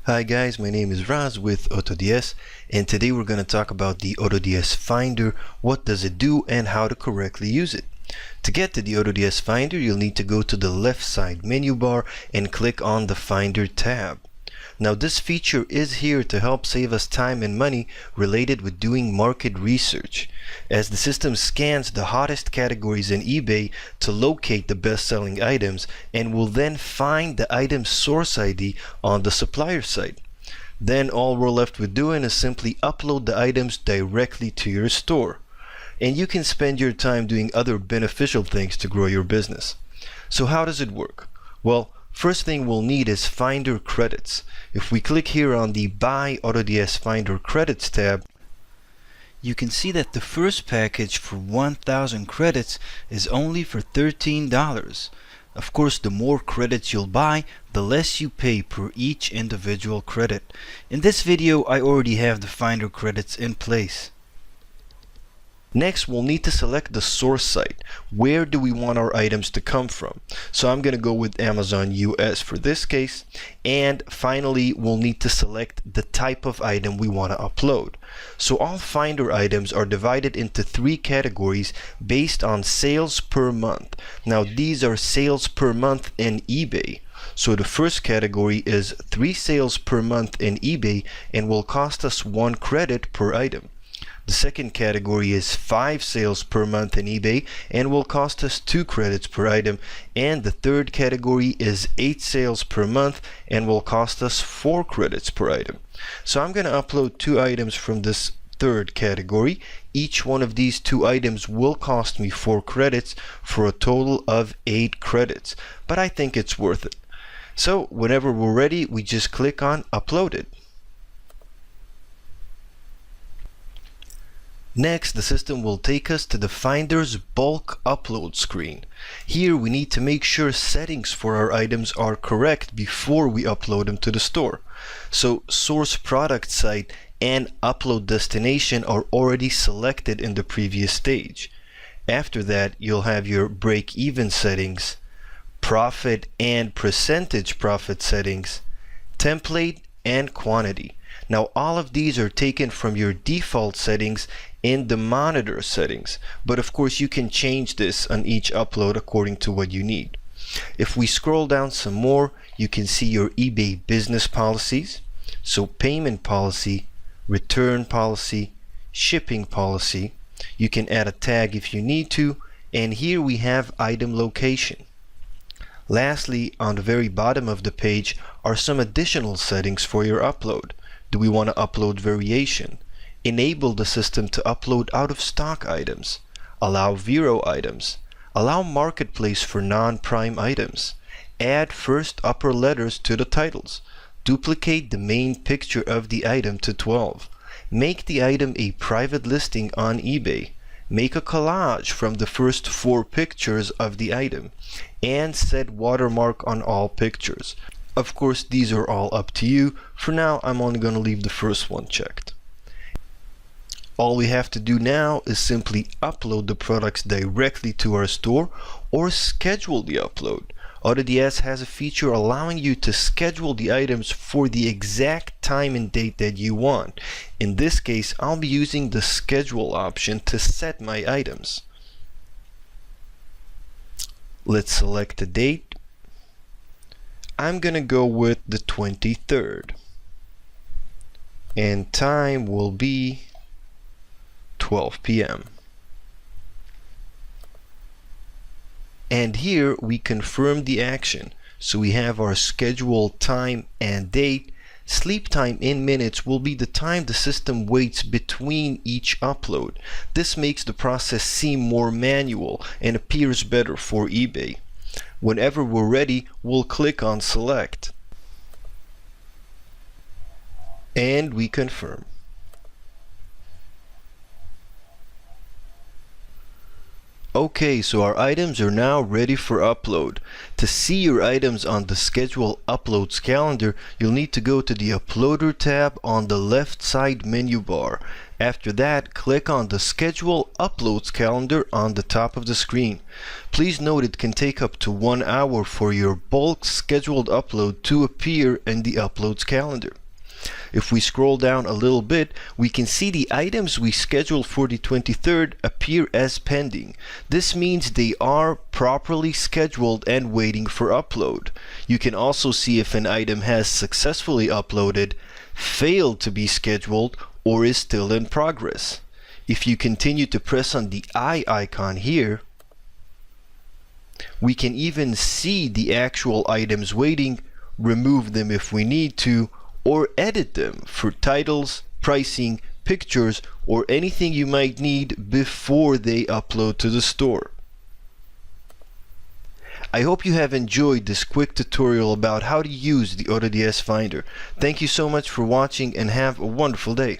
Hi guys, my name is Raz with AutoDS, and today we're going to talk about the AutoDS Finder, what does it do and how to correctly use it. To get to the AutoDS Finder, you'll need to go to the left side menu bar and click on the Finder tab. Now this feature is here to help save us time and money related with doing market research, as the system scans the hottest categories in eBay to locate the best-selling items and will then find the item's source ID on the supplier site. Then all we're left with doing is simply upload the items directly to your store. And you can spend your time doing other beneficial things to grow your business. So how does it work? Well, first thing we'll need is Finder credits. If we click here on the Buy AutoDS Finder Credits tab, you can see that the first package for 1,000 credits is only for $13. Of course, the more credits you'll buy, the less you pay per each individual credit. In this video, I already have the Finder credits in place. Next, we'll need to select the source site. Where do we want our items to come from? So I'm going to go with Amazon US for this case. And finally, we'll need to select the type of item we want to upload. So all Finder items are divided into 3 categories based on sales per month. Now these are sales per month in eBay. So the first category is 3 sales per month in eBay and will cost us 1 credit per item. The second category is 5 sales per month in eBay and will cost us 2 credits per item. And the third category is 8 sales per month and will cost us 4 credits per item. So I'm going to upload 2 items from this third category. Each one of these 2 items will cost me 4 credits for a total of 8 credits. But I think it's worth it. So whenever we're ready, we just click on Upload it. Next, the system will take us to the Finder's bulk upload screen. Here we need to make sure settings for our items are correct before we upload them to the store. So source product site and upload destination are already selected in the previous stage. After that, you'll have your break-even settings, profit and percentage profit settings, template and quantity. Now all of these are taken from your default settings in the monitor settings, but of course you can change this on each upload according to what you need. If we scroll down some more, you can see your eBay business policies, so payment policy, return policy, shipping policy. You can add a tag if you need to, and here we have item location. Lastly, on the very bottom of the page are some additional settings for your upload. Do we want to upload variation? Enable the system to upload out-of-stock items. Allow Vero items. Allow marketplace for non-prime items. Add first upper letters to the titles. Duplicate the main picture of the item to 12. Make the item a private listing on eBay. Make a collage from the first 4 pictures of the item. And set watermark on all pictures. Of course, these are all up to you. For now, I'm only going to leave the first one checked. All we have to do now is simply upload the products directly to our store or schedule the upload. AutoDS has a feature allowing you to schedule the items for the exact time and date that you want. In this case, I'll be using the schedule option to set my items. Let's select the date. I'm gonna go with the 23rd, and time will be 12 p.m. And here we confirm the action. So we have our scheduled time and date. Sleep time in minutes will be the time the system waits between each upload. This makes the process seem more manual and appears better for eBay. Whenever we're ready, we'll click on Select. And we confirm. Okay, so our items are now ready for upload. To see your items on the Schedule Uploads calendar, you'll need to go to the Uploader tab on the left side menu bar. After that, click on the Schedule Uploads calendar on the top of the screen. Please note it can take up to 1 hour for your bulk scheduled upload to appear in the Uploads calendar. If we scroll down a little bit, we can see the items we scheduled for the 23rd appear as pending. This means they are properly scheduled and waiting for upload. You can also see if an item has successfully uploaded, failed to be scheduled, or is still in progress. If you continue to press on the eye icon here, we can even see the actual items waiting, remove them if we need to, or edit them for titles, pricing, pictures, or anything you might need before they upload to the store. I hope you have enjoyed this quick tutorial about how to use the AutoDS Finder. Thank you so much for watching and have a wonderful day.